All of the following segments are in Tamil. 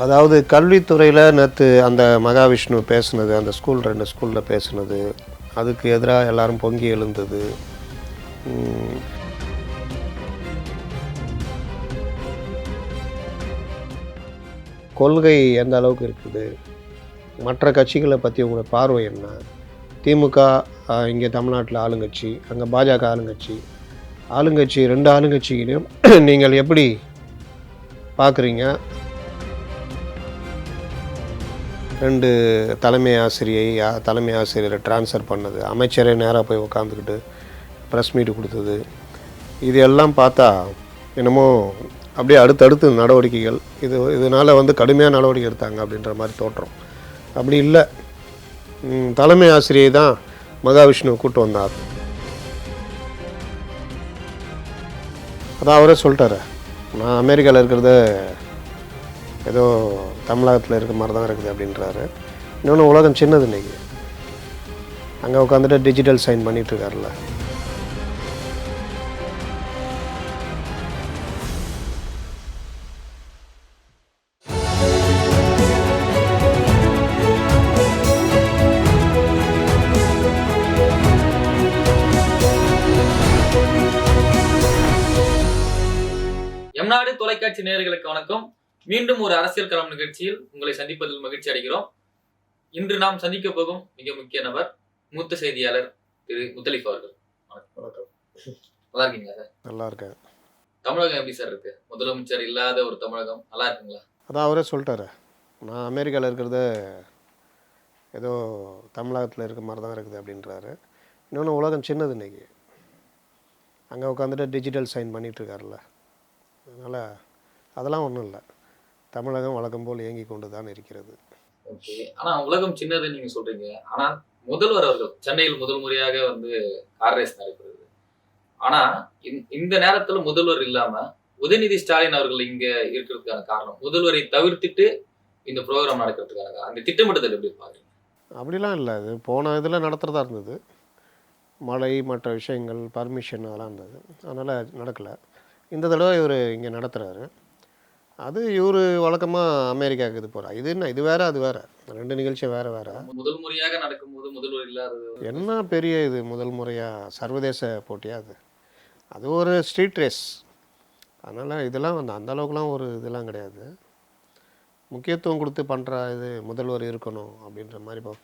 அதாவது கல்வித்துறையில் நேற்று அந்த மகாவிஷ்ணு பேசுனது, அந்த ஸ்கூல் 2 ஸ்கூலில் பேசுனது, அதுக்கு எதிராக எல்லாரும் பொங்கி எழுந்தது. ம், கொள்கை எந்த அளவுக்கு இருக்குது, மற்ற கட்சிகளை பற்றி உங்களோட பார்வை என்ன? திமுக இங்கே தமிழ்நாட்டில் ஆளுங்கட்சி, அங்கே பாஜக ஆளுங்கட்சி. ஆளுங்கட்சி 2 ஆளுங்கட்சிகளையும் நீங்கள் எப்படி பார்க்குறீங்க? 2 தலைமை ஆசிரியரை ட்ரான்ஸ்ஃபர் பண்ணது, அமைச்சரே நேராக போய் உக்காந்துக்கிட்டு ப்ரெஸ் மீட் கொடுத்தது, இது எல்லாம் பார்த்தா என்னமோ அப்படியே அடுத்தடுத்து நடவடிக்கைகள், இதனால் கடுமையான நடவடிக்கை எடுத்தாங்க அப்படின்ற மாதிரி தோற்றம். அப்படி இல்லை, தலைமை ஆசிரியை தான் மகாவிஷ்ணுவை கூப்பிட்டு வந்தார். அதான் அவரே சொல்லிட்டாரு, நான் அமெரிக்காவில் இருக்கிறத ஏதோ தமிழகத்தில் இருக்க மாதிரி தான் இருக்குது அப்படின்றாரு. இன்னொன்று, உலகம் சின்னது இன்றைக்கி. அங்கே உட்காந்துட்டு டிஜிட்டல் சைன் பண்ணிகிட்ருக்காருல்ல. எம்நாடு தொலைக்காட்சி நேயர்களுக்கு வணக்கம். மீண்டும் ஒரு அரசியல் களம் நிகழ்ச்சியில் உங்களை சந்திப்பதில் மகிழ்ச்சி அடைகிறோம். இன்று நாம் சந்திக்க போகும் மிக முக்கிய நபர் மூத்த செய்தியாளர் திரு முத்தலிஃப் அவர்கள். வணக்கம். நல்லா இருக்கீங்களா சார்? நல்லா இருக்கேன். தமிழகம் எப்படி சார் இருக்கு? முதலமைச்சர் இல்லாத ஒரு தமிழகம் நல்லா இருக்குங்களா? அதான் அவரே சொல்லிட்டாரு, நான் அமெரிக்காவில் இருக்கிறத ஏதோ தமிழகத்தில் இருக்க மாதிரி தான் இருக்குது அப்படின்றாரு. இன்னொன்று, உலகம் சின்னது இன்றைக்கி. அங்கே உட்காந்துட்டு டிஜிட்டல் சைன் பண்ணிகிட்ருக்காருல்ல. அதனால் அதெல்லாம் ஒன்றும் இல்லை, தமிழகம் வழக்கம் போல் இயங்கி கொண்டு தான் இருக்கிறது. ஓகே, ஆனால் உலகம் சின்னதுன்னு நீங்கள் சொல்கிறீங்க. ஆனால் முதல்வர் அவர்கள் சென்னையில் முதல் முறையாக கார் ரேஸ் நடைபெறுது. ஆனால் இந்த நேரத்தில் முதல்வர் இல்லாமல் உதயநிதி ஸ்டாலின் அவர்கள் இங்கே இருக்கிறதுக்கான காரணம், முதல்வரை தவிர்த்துட்டு இந்த ப்ரோக்ராம் நடக்கிறதுக்கான அந்த திட்டமிடுதல் எப்படி பார்க்குறீங்க? அப்படிலாம் இல்லை, இது போன இதில் நடத்துகிறதா இருந்தது. மழை மற்ற விஷயங்கள் பர்மிஷன் அதெல்லாம் இருந்தது, அதனால் நடக்கலை. இந்த தடவை இவர் இங்கே நடத்துகிறாரு. அது இவர் வழக்கமாக அமெரிக்காவுக்கு இது போகிறார். இது என்ன, இது வேறு அது வேறு, 2 நிகழ்ச்சியும் வேறு வேறு. முதல் முறையாக நடக்கும்போது முதல்வர் இல்லாதது என்ன பெரிய இது முதல் முறையாக சர்வதேச போட்டியாக அது? அது ஒரு ஸ்ட்ரீட் ரேஸ். அதனால் இதெல்லாம் அந்த அளவுக்குலாம் ஒரு இதெல்லாம் கிடையாது. முக்கியத்துவம் கொடுத்து பண்ணுற இது முதல்வர் இருக்கணும் அப்படின்ற மாதிரி. இப்போ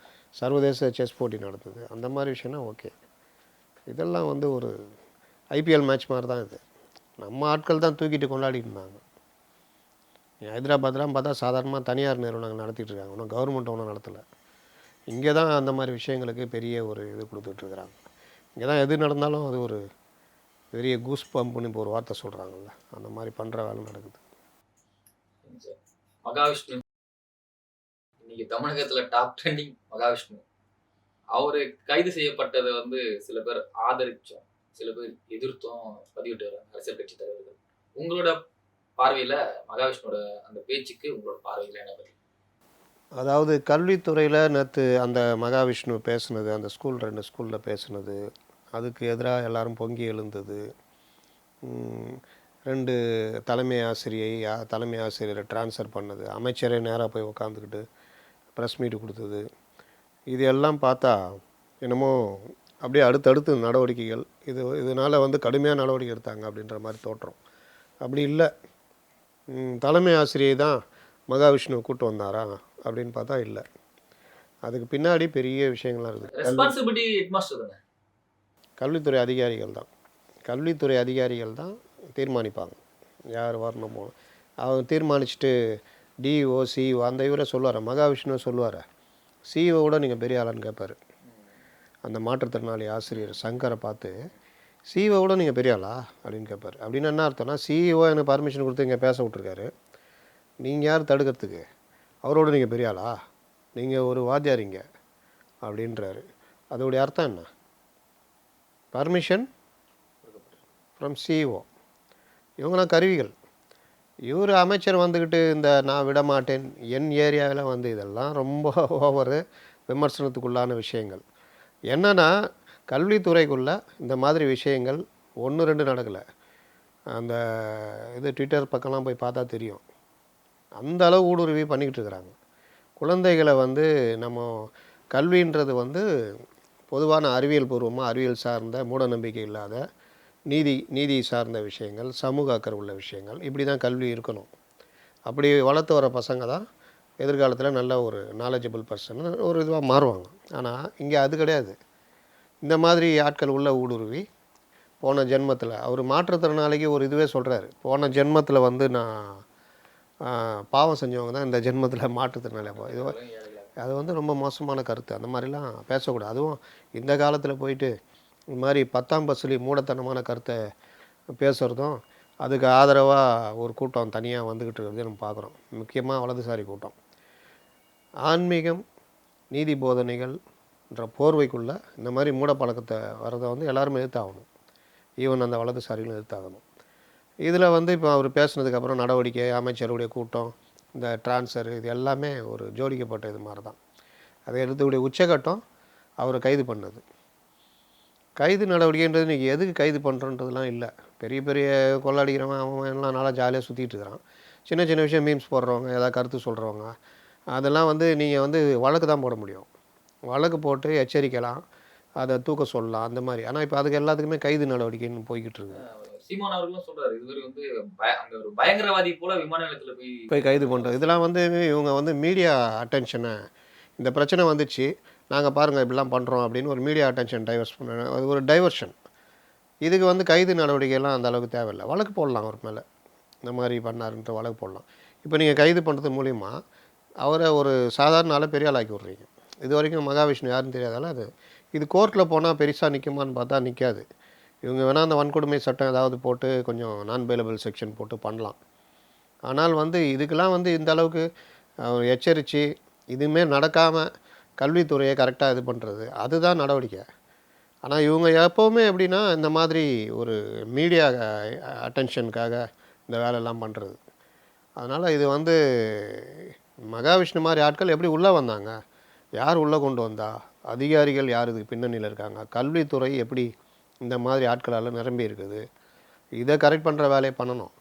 சர்வதேச செஸ் போட்டி நடத்துது, அந்த மாதிரி விஷயம்னா ஓகே. இதெல்லாம் ஒரு ஐபிஎல் மேட்ச் மாதிரி தான் இது. நம்ம ஆட்கள் தான் தூக்கிட்டு கொண்டாடிட்டு இருந்தாங்க. ஹைதராபாத்லாம் பார்த்தா சாதாரணமாக தனியார் நிறுவனங்கள் நடத்திட்டு இருக்காங்க, ஒன்றும் கவர்மெண்ட் ஒன்றும் நடத்தலை. இங்கே தான் அந்த மாதிரி விஷயங்களுக்கு பெரிய ஒரு இது கொடுத்துட்ருக்குறாங்க. இங்கே தான் எது நடந்தாலும் அது ஒரு பெரிய கூஸ் பம்புன்னு இப்போ ஒரு வார்த்தை சொல்கிறாங்கல்ல, அந்த மாதிரி பண்ணுற வேலை நடக்குது. மகாவிஷ்ணு இன்னைக்கு தமிழகத்தில் டாப் ட்ரெண்டிங் மகாவிஷ்ணு. அவரு கைது செய்யப்பட்டதை சில பேர் ஆதரிச்சோம், சில பேர் எதிர்த்தும் பதிவிட்டு வராங்க அரசியல் கட்சி தலைவர்கள். உங்களோட பார்வையில் மகாவிஷ்ணுவோட அந்த பேச்சுக்கு உங்களோட பார்வையில் என்ன பதில்? அதாவது கல்வித்துறையில் நேற்று அந்த மகாவிஷ்ணு பேசுனது, அந்த ஸ்கூல் 2 ஸ்கூலில் பேசுனது, அதுக்கு எதிராக எல்லாரும் பொங்கி எழுந்தது. 2 தலைமை ஆசிரியரை ட்ரான்ஸ்ஃபர் பண்ணது, அமைச்சரே நேராக போய் உக்காந்துக்கிட்டு ப்ரெஸ் மீட் கொடுத்தது, இது எல்லாம் பார்த்தா என்னமோ அப்படியே அடுத்தடுத்து நடவடிக்கைகள், இதனால் கடுமையான நடவடிக்கை எடுத்தாங்க அப்படின்ற மாதிரி தோற்றம். அப்படி இல்லை, தலைமை ஆசிரியை தான் மகாவிஷ்ணுவை கூப்பிட்டு வந்தாரா அப்படின்னு பார்த்தா இல்லை. அதுக்கு பின்னாடி பெரிய விஷயங்கள்லாம் இருக்குது. கல்வித்துறை அதிகாரிகள் தான் தீர்மானிப்பாங்க யார் வரணும் போகணும். அவங்க தீர்மானிச்சுட்டு டிஓ சிஇஓ அந்த இவரை சொல்லுவார், மகாவிஷ்ணுவை சொல்லுவார். சிஇஓவோட நீங்கள் பெரிய ஆளான்னு கேட்பார். அந்த மாற்றுத்திறனாளி ஆசிரியர் சங்கரை பார்த்து, சிஇஓவோட நீங்கள் பெரிய ஆளா அப்படின்னு கேட்பார். அப்படின்னு என்ன அர்த்தம்னா, சிஇஓ எனக்கு பர்மிஷன் கொடுத்து இங்கே பேச விட்ருக்காரு, நீங்கள் யார் தடுக்கிறதுக்கு, அவரோட நீங்கள் பெரிய ஆளா, நீங்கள் ஒரு வாத்தியாரிங்க அப்படின்றாரு. அதோடைய அர்த்தம் என்ன? Permission from CEO. இவங்களாம் கருவிகள். இவர் அமைச்சர் வந்துக்கிட்டு இந்த நான் விட மாட்டேன், என் ஏரியாவில் இதெல்லாம் ரொம்ப ஓவரு, விமர்சனத்துக்குள்ளான விஷயங்கள். என்னென்னா, கல்வித்துறைக்குள்ளே இந்த மாதிரி விஷயங்கள் 1 2 நடக்கலை. அந்த இது ட்விட்டர் பக்கம்லாம் போய் பார்த்தா தெரியும். அந்த அளவு ஊடுருவி பண்ணிக்கிட்டு இருக்கிறாங்க. குழந்தைகளை வந்து நம்ம கல்வின்றது வந்து பொதுவான அறிவியல் பூர்வமாக அறிவியல் சார்ந்த மூட நம்பிக்கை இல்லாத நீதி சார்ந்த விஷயங்கள், சமூக அக்கறை உள்ள விஷயங்கள், இப்படி தான் கல்வி இருக்கணும். அப்படி வளர்த்து வர பசங்க தான் எதிர்காலத்தில் நல்ல ஒரு நாலேஜபிள் பர்சன் ஒரு இதுவாக மாறுவாங்க. ஆனால் இங்கே அது கிடையாது. இந்த மாதிரி ஆட்கள் உள்ள ஊடுருவி போன ஜென்மத்தில் அவர் மாற்றுத்திறனாளிக்கு ஒரு இதுவே சொல்கிறாரு. போன ஜென்மத்தில் வந்து நான் பாவம் செஞ்சவங்க தான் இந்த ஜென்மத்தில் மாற்றுத்திறனாளி. இது அது வந்து ரொம்ப மோசமான கருத்து. அந்த மாதிரிலாம் பேசக்கூடாது. அதுவும் இந்த காலத்தில் போயிட்டு இந்த மாதிரி 10ஆம் பஸ்லி மூடத்தனமான கருத்தை பேசுகிறதும், அதுக்கு ஆதரவாக ஒரு கூட்டம் தனியாக வந்துக்கிட்டு இருக்கிறது நம்ம பார்க்குறோம். முக்கியமாக வலதுசாரி கூட்டம். ஆன்மீகம், நீதி போதனைகள்ன்ற போர்வைக்குள்ளே இந்த மாதிரி மூட பழக்கத்தை வரதை வந்து எல்லாருமே எதிர்த்தாகணும். ஈவன் அந்த வலதுசாரிகளும் எதிர்த்தாகணும். இதில் வந்து இப்போ அவர் பேசுனதுக்கப்புறம் நடவடிக்கை, அமைச்சருடைய கூட்டம், இந்த டிரான்ஸ்ஃபர், இது எல்லாமே ஒரு ஜோடிக்கப்பட்ட இது மாதிரி தான். அதை எடுத்துக்கூடிய உச்சகட்டம் அவரை கைது பண்ணது. கைது நடவடிக்கைன்றது இன்றைக்கி எதுக்கு கைது பண்ணுறன்றதுலாம் இல்லை. பெரிய பெரிய கொள்ளடிக்கிறவன் அவன் எல்லாம் நல்லா ஜாலியாக சுற்றிட்டு இருக்கிறான். சின்ன சின்ன விஷயம் மீம்ஸ் போடுறவங்க, ஏதாவது கருத்து சொல்கிறவங்க, அதெல்லாம் வந்து நீங்கள் வந்து வழக்கு தான் போட முடியும். வழக்கு போட்டு எச்சரிக்கலாம், அதை தூக்க சொல்லலாம், அந்த மாதிரி. ஆனால் இப்போ அதுக்கு எல்லாத்துக்குமே கைது நடவடிக்கைன்னு போய்கிட்டு இருக்கு. சீமான் அவர்களும் சொல்றாரு, இதுவரை வந்து அங்க ஒரு பயங்கரவாதி போல விமான நிலையத்துல போய் கைது பண்ணுறது. இதெல்லாம் வந்து இவங்க வந்து மீடியா அட்டென்ஷனை, இந்த பிரச்சனை வந்துச்சு, நாங்கள் பாருங்கள் இப்படிலாம் பண்ணுறோம் அப்படின்னு ஒரு மீடியா அட்டென்ஷன் டைவர்ஸ் பண்ண, அது ஒரு டைவர்ஷன். இதுக்கு வந்து கைது நடவடிக்கைலாம் அந்த அளவுக்கு தேவையில்லை. வழக்கு போடலாம் அவர் மேலே, இந்த மாதிரி பண்ணாருன்ற வழக்கு போடலாம். இப்போ நீங்கள் கைது பண்ணுறது மூலிமா அவரை ஒரு சாதாரண ஆளை பெரிய ஆளாக்கி விட்றீங்க. இது வரைக்கும் மகாவிஷ்ணு யாருன்னு தெரியாதால அது இது கோர்ட்டில் போனால் பெருசாக நிற்குமான்னு பார்த்தா நிற்காது. இவங்க வேணால் அந்த வன்கொடுமை சட்டம் ஏதாவது போட்டு கொஞ்சம் நான் பெயிலபிள் செக்ஷன் போட்டு பண்ணலாம். ஆனால் வந்து இதுக்கெல்லாம் வந்து இந்த அளவுக்கு எச்சரித்து இதுவுமே நடக்காமல் கல்வித்துறையை கரெக்டாக இது பண்ணுறது, அதுதான் நடவடிக்கை. ஆனால் இவங்க எப்போவுமே எப்படின்னா இந்த மாதிரி ஒரு மீடியா அட்டென்ஷனுக்காக இந்த வேலையெல்லாம் பண்ணுறது. அதனால் இது வந்து மகாவிஷ்ணு மாதிரி ஆட்கள் எப்படி உள்ளே வந்தாங்க, யார் உள்ளே கொண்டு வந்தா, அதிகாரிகள் யார் இதுக்கு பின்னணியில் இருக்காங்க, கல்வித்துறை எப்படி இந்த மாதிரி ஆட்களால் நிரம்பி இருக்குது, இதை கரெக்ட் பண்ணுற வேலையை பண்ணணும்.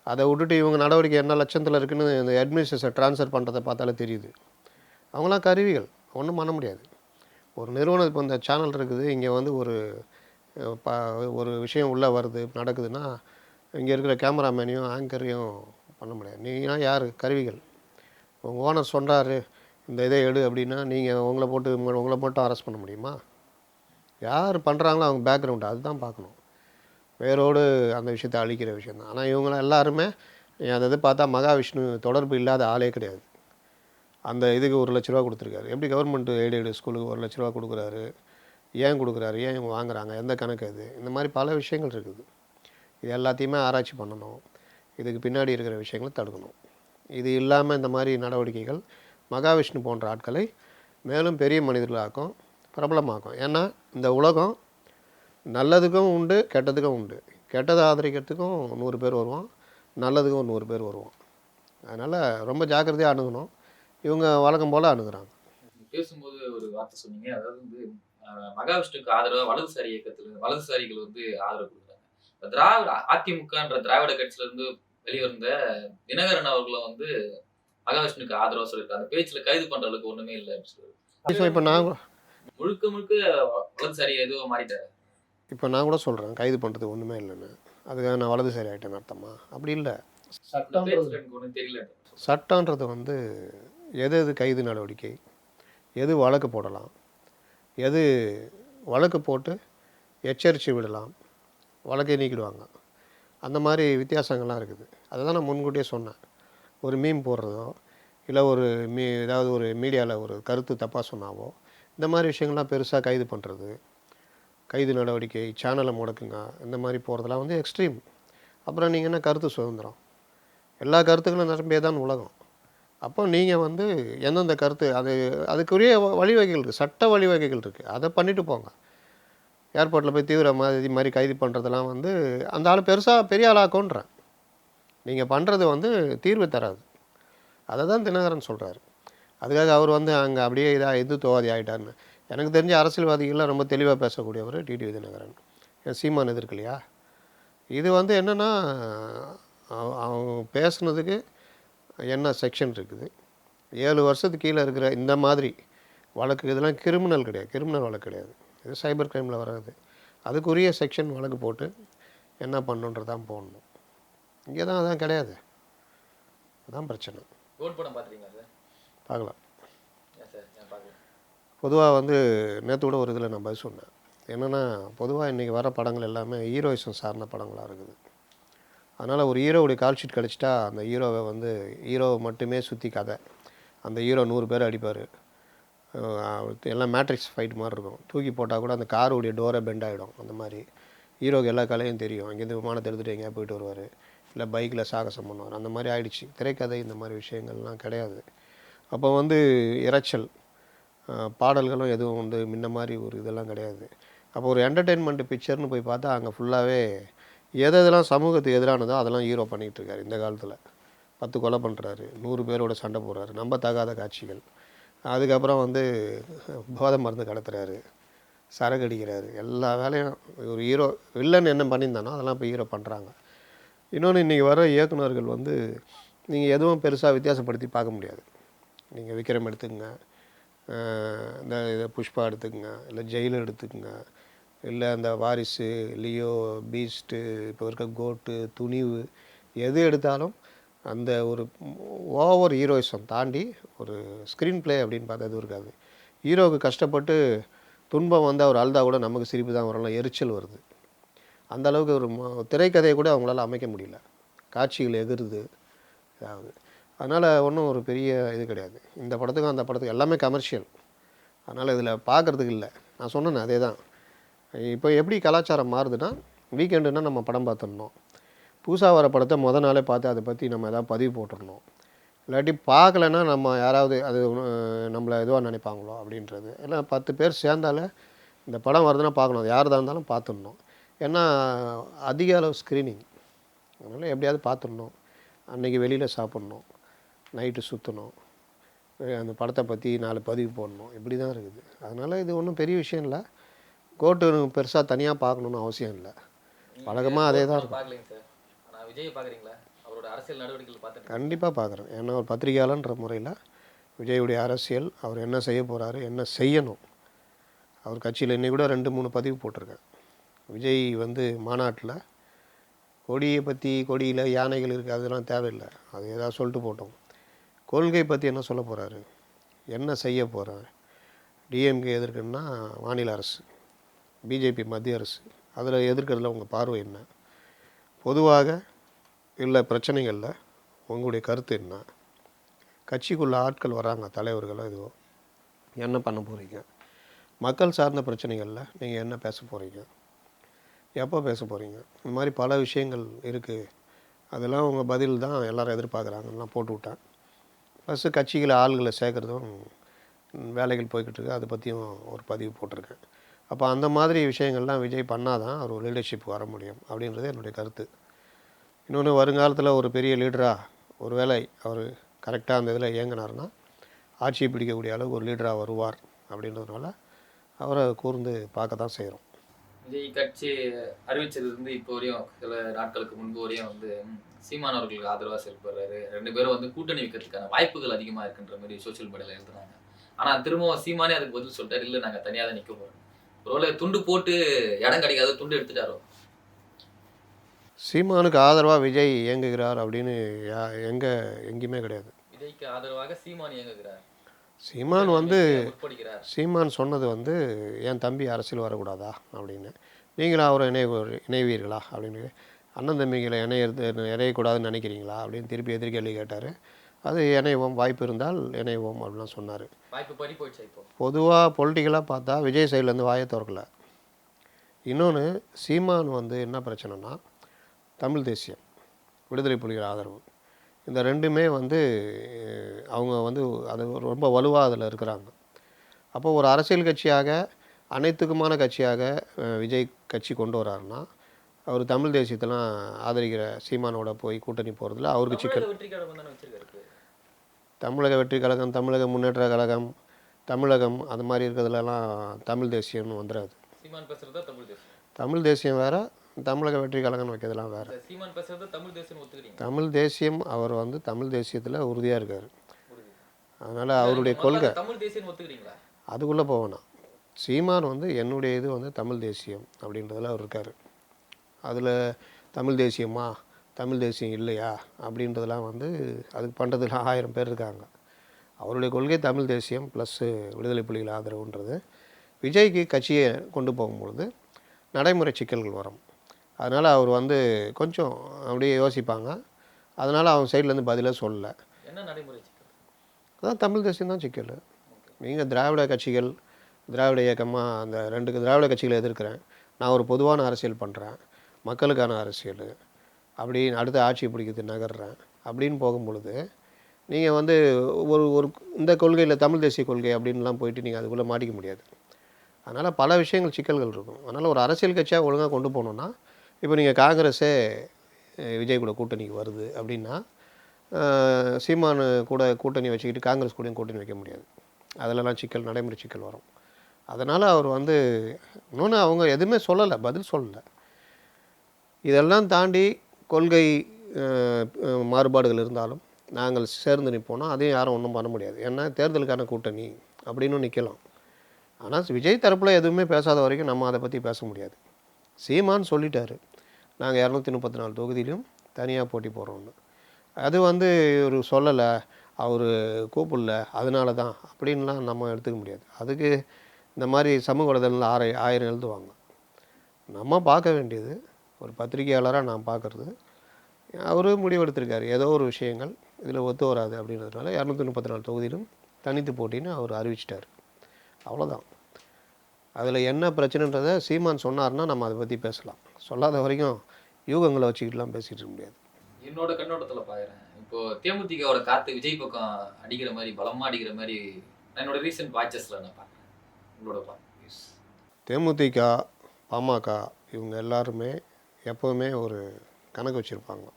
அதை விட்டுட்டு இவங்க நடவடிக்கை என்ன லட்சத்தில் இருக்குன்னு இந்த அட்மினிஸ்ட்ரேஷன் ட்ரான்ஸ்ஃபர் பண்ணுறதை பார்த்தாலே தெரியுது. அவங்களாம் கருவிகள், ஒன்றும் பண்ண முடியாது. ஒரு நிறுவனம் இப்போ இந்த சேனல் இருக்குது, இங்கே வந்து ஒரு விஷயம் உள்ளே வருது நடக்குதுன்னா இங்கே இருக்கிற கேமராமேனையும் ஆங்கரையும் பண்ண முடியாது. நீங்களாம் யார்? கருவிகள். உங்கள் ஓனர் சொல்கிறாரு இந்த இதை எடு அப்படின்னா நீங்கள் உங்களை மட்டும் அரெஸ்ட் பண்ண முடியுமா? யார் பண்ணுறாங்களோ அவங்க பேக்ரவுண்டு அதுதான் பார்க்கணும். வேரோடு அந்த விஷயத்தை அழிக்கிற விஷயந்தான். ஆனால் இவங்களாம் எல்லாருமே அதை பார்த்தா மகாவிஷ்ணு தொடர்பு இல்லாத ஆளே கிடையாது. அந்த இதுக்கு 1 லட்ச ரூபா கொடுத்துருக்காரு. எப்படி கவர்மெண்ட் எய்டட் ஸ்கூலுக்கு 1 லட்ச ரூபா கொடுக்குறாரு? ஏன் கொடுக்குறாரு? ஏன் இவங்க வாங்குறாங்க? எந்த கணக்கு அது? இந்த மாதிரி பல விஷயங்கள் இருக்குது. இது எல்லாத்தையுமே ஆராய்ச்சி பண்ணணும். இதுக்கு பின்னாடி இருக்கிற விஷயங்களை தடுக்கணும். இது இல்லாமல் இந்த மாதிரி நடவடிக்கைகள் மகாவிஷ்ணு போன்ற ஆட்களை மேலும் பெரிய மனிதர்களாக்கும், பிரபலமாக்கும். ஏன்னா இந்த உலகம் நல்லதுக்கும் உண்டு, கெட்டதுக்கும் உண்டு. கெட்டதை ஆதரிக்கிறதுக்கும் 100 பேர் வருவோம், நல்லதுக்கும் 100 பேர் வருவோம். அதனால் ரொம்ப ஜாக்கிரதையாக அணுகணும். இவங்க வழக்கம் போல் அணுகுறாங்க. பேசும்போது ஒரு வார்த்தை சொன்னீங்க, அதாவது வந்து மகாவிஷ்ணுக்கு ஆதரவாக வலதுசாரிகள் வந்து ஆதரவு கொடுக்குறாங்க. அதிமுகன்ற திராவிட கட்சியில இருந்து வெளிவந்த தினகரன் அவர்களும் வந்து மகாவிஷ்ணுக்கு ஆதரவா சொல்லியிருக்காங்க. அந்த பேச்சுல கைது பண்ற அளவுக்கு ஒண்ணுமே இல்லை அப்படின்னு சொல்லுவாரு. இப்போ நான் முழுக்க வலதுசாரி எதுவும் மாறிட்டாரு. இப்போ நான் கூட சொல்கிறேன் கைது பண்ணுறது ஒன்றுமே இல்லைன்னு. அதுக்காக நான் வலதுசாரி ஆகிட்டேன்னு அர்த்தமா? அப்படி இல்லை. ஒன்றும் தெரியல. சட்டன்றது வந்து எது கைது நடவடிக்கை, எது வழக்கு போடலாம், எது வழக்கு போட்டு எச்சரித்து விடலாம், வழக்கை நீக்கிடுவாங்க, அந்த மாதிரி வித்தியாசங்கள்லாம் இருக்குது. அதை தான் நான் முன்கூட்டியே சொன்னேன். ஒரு மீம் போடுறதோ இல்லை ஏதாவது ஒரு மீடியாவில் ஒரு கருத்து தப்பாக சொன்னாவோ இந்த மாதிரி விஷயங்கள்லாம் பெருசாக கைது பண்ணுறது, கைது நடவடிக்கை, சேனலை முடக்குங்க, இந்த மாதிரி போகிறதெல்லாம் வந்து எக்ஸ்ட்ரீம். அப்புறம் நீங்கள் என்ன கருத்து சுதந்திரம்? எல்லா கருத்துக்களும் நிரம்பியே தான் உலகம். அப்போ நீங்கள் வந்து எந்தெந்த கருத்து அதுக்குரிய வழிவகைகள் இருக்குது, சட்ட வழிவகைகள் இருக்குது, அதை பண்ணிவிட்டு போங்க. ஏர்போர்ட்டில் போய் இது மாதிரி கைது பண்ணுறதெல்லாம் வந்து அந்த ஆள் பெரிய ஆளாக்கோன்றேன். நீங்கள் பண்ணுறது வந்து தீர்வு தராது. அதை தான் தினகரன் சொல்கிறாரு. அதுக்காக அவர் வந்து அங்கே அப்படியே இந்துத்துவவாதி ஆகிட்டார்னு. எனக்கு தெரிஞ்ச அரசியல்வாதிகள்லாம் ரொம்ப தெளிவாக பேசக்கூடியவர் டிடிவி தினகரன். சீமான் எதிர்க்கலையா? இது வந்து என்னென்னா அவங்க பேசுனதுக்கு என்ன செக்ஷன் இருக்குது. 7 வருஷத்துக்கு கீழே இருக்கிற இந்த மாதிரி வழக்கு இதெல்லாம் கிரிமினல் கிடையாது, கிரிமினல் வழக்கு கிடையாது, இது சைபர் கிரைமில் வராது. அதுக்குரிய செக்ஷன் வழக்கு போட்டு என்ன பண்ணுன்றதான் போடணும். இங்கே தான் அதான் கிடையாது, அதான் பிரச்சனை. கோட் படம் பார்த்துருக்கீங்களா சார்? பார்க்கலாம். ஏன் சார் ஏன் பார்க்கல? பொதுவாக வந்து நேற்று கூட ஒரு இதில் நான் பதில் சொன்னேன். என்னென்னா பொதுவாக இன்றைக்கி வர படங்கள் எல்லாமே ஹீரோயிசம் சார்ந்த படங்களாக இருக்குது. அதனால் ஒரு ஹீரோவுடைய கால் ஷீட் கிடச்சிட்டா அந்த ஹீரோவை வந்து ஹீரோவை மட்டுமே சுற்றி கதை, அந்த ஹீரோ 100 பேர் அடிப்பார், எல்லாம் மேட்ரிக்ஸ் ஃபைட் மாதிரி இருக்கும். தூக்கி போட்டால் கூட அந்த காருடைய டோரை பெண்ட் ஆகிடும். அந்த மாதிரி ஹீரோக்கு எல்லா கலையும் தெரியும். அங்கேருந்து விமானத்தை எடுத்துகிட்டு எங்கேயா போயிட்டு வருவார், இல்லை பைக்கில் சாகசம் பண்ணுவார். அந்த மாதிரி ஆயிடுச்சு திரைக்கதை. இந்த மாதிரி விஷயங்கள்லாம் கிடையாது. அப்போ வந்து இரைச்சல் பாடல்களும் எதுவும் வந்து முன்ன மாதிரி ஒரு இதெல்லாம் கிடையாது. அப்போ ஒரு என்டர்டெயின்மெண்ட் பிக்சர்னு போய் பார்த்தா அங்கே ஃபுல்லாகவே எதெல்லாம் சமூகத்துக்கு எதிரானதோ அதெல்லாம் ஹீரோ பண்ணிகிட்டு இருக்காரு. இந்த காலத்தில் 10 கொலை பண்ணுறாரு, 100 பேரோட சண்டை போடுறாரு, நம்ப தகாத காட்சிகள். அதுக்கப்புறம் வந்து போதை மருந்து கடத்துறாரு, சரக்கு அடிக்கிறாரு, எல்லா வேலையும் ஒரு ஹீரோ வில்லன் என்ன பண்ணியிருந்தானோ அதெல்லாம் இப்போ ஹீரோ பண்ணுறாங்க. இன்னொன்று இன்றைக்கி வர இயக்குநர்கள் வந்து நீங்கள் எதுவும் பெருசாக வித்தியாசப்படுத்தி பார்க்க முடியாது. நீங்கள் விக்ரம் எடுத்துக்கங்க, இந்த இதை புஷ்பா எடுத்துக்கங்க, இல்லை ஜெயிலர் எடுத்துக்கங்க, இல்லை அந்த வாரிசு, லியோ, பீஸ்ட்டு, இப்போ இருக்க கோட்டு, துணிவு, எது எடுத்தாலும் அந்த ஒரு ஓவர் ஹீரோயிசம் தாண்டி ஒரு ஸ்க்ரீன் ப்ளே அப்படின்னு பார்த்தா எதுவும் இருக்காது. ஹீரோவுக்கு கஷ்டப்பட்டு துன்பம் வந்து அவர் அழுதா கூட நமக்கு சிரிப்பு தான் வரலாம், எரிச்சல் வருது. அந்த அளவுக்கு ஒரு திரைக்கதையை கூட அவங்களால அமைக்க முடியல, காட்சிகள் எகிருது இதாகுது. அதனால் ஒன்றும் ஒரு பெரிய இது கிடையாது. இந்த படத்துக்கும் அந்த படத்துக்கும் எல்லாமே கமர்ஷியல். அதனால் இதில் பார்க்குறதுக்கு இல்லை. நான் சொன்னேன் அதே தான். இப்போ எப்படி கலாச்சாரம் மாறுதுன்னா, வீக்கெண்டுன்னா நம்ம படம் பார்த்துடணும், புதுசாக வர படத்தை நாளே பார்த்து அதை பற்றி நம்ம எதாவது பதிவு போட்டுடணும், இல்லாட்டி பார்க்கலன்னா நம்ம யாராவது அது நம்மளை எதுவாக நினைப்பாங்களோ அப்படின்றது. ஏன்னா 10 பேர் சேர்ந்தாலே இந்த படம் வருதுன்னா பார்க்கணும், அது யார் தான் இருந்தாலும் பார்த்துடணும். ஏன்னா அதிக அளவு ஸ்க்ரீனிங், அதனால் எப்படியாவது பார்த்துடணும். அன்றைக்கி வெளியில் சாப்பிட்ணும், நைட்டு சுற்றணும், அந்த படத்தை பற்றி 4 பதிவு போடணும், இப்படி தான் இருக்குது. அதனால் இது ஒன்றும் பெரிய விஷயம் இல்லை. கோட்டு பெருசாக தனியாக பார்க்கணுன்னு அவசியம் இல்லை, வழக்கமாக அதே தான் இருக்கும். பார்க்கலைங்க சார். ஆனால் விஜய் பார்க்குறீங்களா? அவரோட அரசியல் நடவடிக்கைகள் பார்த்துட்டு கண்டிப்பாக பார்க்குறேன். ஏன்னா ஒரு பத்திரிகையாளன்ற முறையில் விஜயுடைய அரசியல், அவர் என்ன செய்ய போகிறாரு, என்ன செய்யணும். அவர் கட்சியில் இன்னைக்கு கூட 2-3 பதிவு போட்டிருக்கேன். விஜய் வந்து மாநாட்டில் கொடியை பற்றி, கொடியில் யானைகள் இருக்குது அதெல்லாம் தேவையில்லை, அது ஏதாவது சொல்லிட்டு போட்டோம். கொள்கை பற்றி என்ன சொல்ல போகிறாரு, என்ன செய்ய போகிறாரு. டிஎம்கே எதிர்க்குன்னா மாநில அரசு, பிஜேபி மத்திய அரசு, அதில் எதிர்க்கிறதுல உங்கள் பார்வை என்ன, பொதுவாக இல்லை பிரச்சனைகளில் உங்களுடைய கருத்து என்ன, கட்சிக்குள்ளே ஆட்கள் வராங்க தலைவர்களோ இதுவோ, என்ன பண்ண போகிறீங்க, மக்கள் சார்ந்த பிரச்சனைகளில் நீங்கள் என்ன பேச போகிறீங்க, எப்போ பேச போகிறீங்க. இந்த மாதிரி பல விஷயங்கள் இருக்குது. அதெல்லாம் உங்கள் பதில் தான் எல்லோரும் எதிர்பார்க்குறாங்கலாம் போட்டு விட்டேன். ஃபஸ்ட்டு கட்சிகளை ஆளுகளை சேர்க்குறதும் வேலைகள் போய்கிட்டு இருக்குது, அதை பற்றியும் ஒரு பதிவு போட்டிருக்கேன். அப்போ அந்த மாதிரி விஷயங்கள்லாம் விஜய் பண்ணால் தான் அவர் லீடர்ஷிப் வர முடியும் அப்படின்றது என்னுடைய கருத்து. இன்னொன்று, வருங்காலத்தில் ஒரு பெரிய லீடராக ஒரு வேளை அவர் கரெக்டாக அந்த இதில் இயங்கினார்னா ஆட்சியை பிடிக்கக்கூடிய அளவுக்கு ஒரு லீடராக வருவார். அப்படின்றதுனால அவரை கூர்ந்து பார்க்க தான் செய்கிறோம். விஜய் கட்சி அறிவிச்சதுலேருந்து இப்போ வரையும் சில நாட்களுக்கு முன்பு வரையும் வந்து சீமான் அவர்களுக்கு ஆதரவாக செயல்படுறாரு. 2 பேரும் வந்து கூட்டணி வைக்கிறதுக்கான வாய்ப்புகள் அதிகமாக இருக்குன்ற மாதிரி சோசியல் மீடியாவில் எழுதுனாங்க. ஆனால் திரும்பவும் சீமானே அதுக்கு பதில் சொல்லிட்டாரு, இல்லை நாங்கள் தனியாக தான் நிற்க போகிறோம். ஒருவேளை துண்டு போட்டு இடம் கிடைக்காத துண்டு எடுத்துட்டாரோ. சீமானுக்கு ஆதரவாக விஜய் இயங்குகிறார் அப்படின்னு எங்கேயுமே கிடையாது. விஜய்க்கு ஆதரவாக சீமான் இயங்குகிறார். சீமான் வந்து சீமான் சொன்னது வந்து என் தம்பி அரசியல் வரக்கூடாதா அப்படின்னு, நீங்களும் அவரை இணைவீர்களா அப்படின்னு, அண்ணன் தம்பிகளை இணையக்கூடாதுன்னு நினைக்கிறீங்களா அப்படின்னு திருப்பி எதிர்கேள்வி கேட்டார். அது இணைவோம், வாய்ப்பு இருந்தால் இணைவோம் அப்படின்லாம் சொன்னார். வாய்ப்பு படி போயிடுச்சு. இப்போ பொதுவாக பொலிட்டிக்கலாக பார்த்தா விஜய் சைட்லேருந்து வாயை திறக்கல. இன்னொன்று, சீமான் வந்து என்ன பிரச்சனைனா, தமிழ் தேசியம், விடுதலை புலிகள் ஆதரவு, இந்த ரெண்டுமே வந்து அவங்க வந்து அது ரொம்ப வலுவாக அதில் இருக்கிறாங்க. அப்போ ஒரு அரசியல் கட்சியாக, அனைத்துக்குமான கட்சியாக விஜய் கட்சி கொண்டு வராருன்னா, அவர் தமிழ் தேசியத்தெல்லாம் ஆதரிக்கிற சீமானோட போய் கூட்டணி போகிறதுல அவருக்கு சிக்கல். தமிழக வெற்றி கழகம், தமிழக முன்னேற்ற கழகம், தமிழகம் அது மாதிரி இருக்கிறதுலலாம் தமிழ் தேசியம்னு வந்துடாது. சீமான் பேசுகிறதா தமிழ் தேசியம். தமிழ் தேசியம் வேறு, தமிழக வெற்றி கழகம்னு வைக்கிறதுலாம் வேறு. இந்த சீமான் பேசுறது தமிழ் தேசியம் ஒத்துக்கிறீங்க? தமிழ் தேசியம் அவர் வந்து தமிழ் தேசியத்தில் உறுதியாக இருக்கார். புரியுது. அதனால் இல்ல, அவருடைய நீங்க முதல்ல கொள்கை தமிழ் தேசியம் ஒத்துக்கிறீங்களா? அதுக்குள்ளே போவேணாம். சீமான் வந்து என்னுடைய இது வந்து தமிழ் தேசியம் அப்படின்றதுல அவர் இருக்கார். அதில் தமிழ் தேசியமா தமிழ் தேசியம் இல்லையா அப்படின்றதெல்லாம் வந்து அதுக்கு பண்ணுறதுல 1000 பேர் இருக்காங்க. அவருடைய கொள்கை தமிழ் தேசியம் ப்ளஸ்ஸு விடுதலை புலிகள் ஆதரவுன்றது. விஜய்க்கு கட்சியை கொண்டு போகும்பொழுது நடைமுறை சிக்கல்கள் வரும். அதனால் அவர் வந்து கொஞ்சம் அப்படியே யோசிப்பாங்க. அதனால் அவங்க சைட்லேருந்து பதிலாக சொல்லலை. என்ன நடைமுறை சிக்கல்? அதான் தமிழ் தேசியம் தான் சிக்கல். நீங்கள் திராவிட கட்சிகள், திராவிட இயக்கமாக அந்த 2 திராவிட கட்சிகளை எதிர்க்கிறேன், நான் ஒரு பொதுவான அரசியல் பண்ணுறேன், மக்களுக்கான அரசியல், அப்படி அடுத்த ஆட்சியை பிடிக்கிறது நகர்றேன் அப்படின்னு போகும்பொழுது நீங்கள் வந்து ஒரு ஒரு இந்த கொள்கையில் தமிழ் தேசிய கொள்கை அப்படின்லாம் போயிட்டு நீங்கள் அதுக்குள்ளே மாட்டிக்க முடியாது. அதனால் பல விஷயங்கள் சிக்கல்கள் இருக்கும். அதனால் ஒரு அரசியல் கட்சியாக ஒழுங்காக கொண்டு போகணுன்னா, இப்போ நீங்கள் காங்கிரஸே விஜய் கூட கூட்டணிக்கு வருது அப்படின்னா, சீமானு கூட கூட்டணி வச்சுக்கிட்டு காங்கிரஸ் கூடயும் கூட்டணி வைக்க முடியாது. அதிலலாம் சிக்கல், நடைமுறை சிக்கல் வரும். அதனால் அவர் வந்து இன்னொன்று அவங்க எதுவுமே சொல்லலை, பதில் சொல்லலை. இதெல்லாம் தாண்டி கொள்கை மாறுபாடுகள் இருந்தாலும் நாங்கள் சேர்ந்து நிற்போனா அதையும் யாரும் ஒன்றும் பண்ண முடியாது. ஏன்னா தேர்தலுக்கான கூட்டணி அப்படின்னு நிற்கலாம். ஆனால் விஜய் தரப்பில் எதுவுமே பேசாத வரைக்கும் நம்ம அதை பற்றி பேச முடியாது. சீமான் சொல்லிட்டாரு, நாங்கள் 234 தொகுதியிலும் தனியாக போட்டி போடுறோன்னு. அது வந்து ஒரு சொல்லலை, அவர் கூப்பிடல அதனால தான் அப்படின்லாம் நம்ம எடுத்துக்க முடியாது. அதுக்கு இந்த மாதிரி சமூக வலைதளத்தில் 1000 எழுதுவாங்க. நம்ம பார்க்க வேண்டியது, ஒரு பத்திரிகையாளராக நான் பார்க்குறது, அவர் முடிவெடுத்திருக்காரு ஏதோ ஒரு விஷயங்கள் இதில் ஒத்து வராது அப்படின்றதுனால 234 தொகுதியிலும் தனித்து போட்டின்னு அவர் அறிவிச்சிட்டார். அவ்வளோதான். அதில் என்ன பிரச்சனைன்றதை சீமான் சொன்னார்னா நம்ம அதை பற்றி பேசலாம். சொல்லாத வரைக்கும் யூகங்களை வச்சுக்கிட்டுலாம் பேசிகிட்டு இருக்க முடியாது. என்னோட கண்ணோட்டத்தில் பார்க்குறேன், இப்போ தேமுதிகவோட காற்று விஜய் பக்கம் அடிக்கிற மாதிரி, பலமாக அடிக்கிற மாதிரி என்னோட ரீசன்ட் வாட்சஸில் நான் பார்க்குறேன். உங்களோட பார்க்க தேமுதிக, பாமக இவங்க எல்லாருமே எப்போவுமே ஒரு கணக்கு வச்சுருப்பாங்க.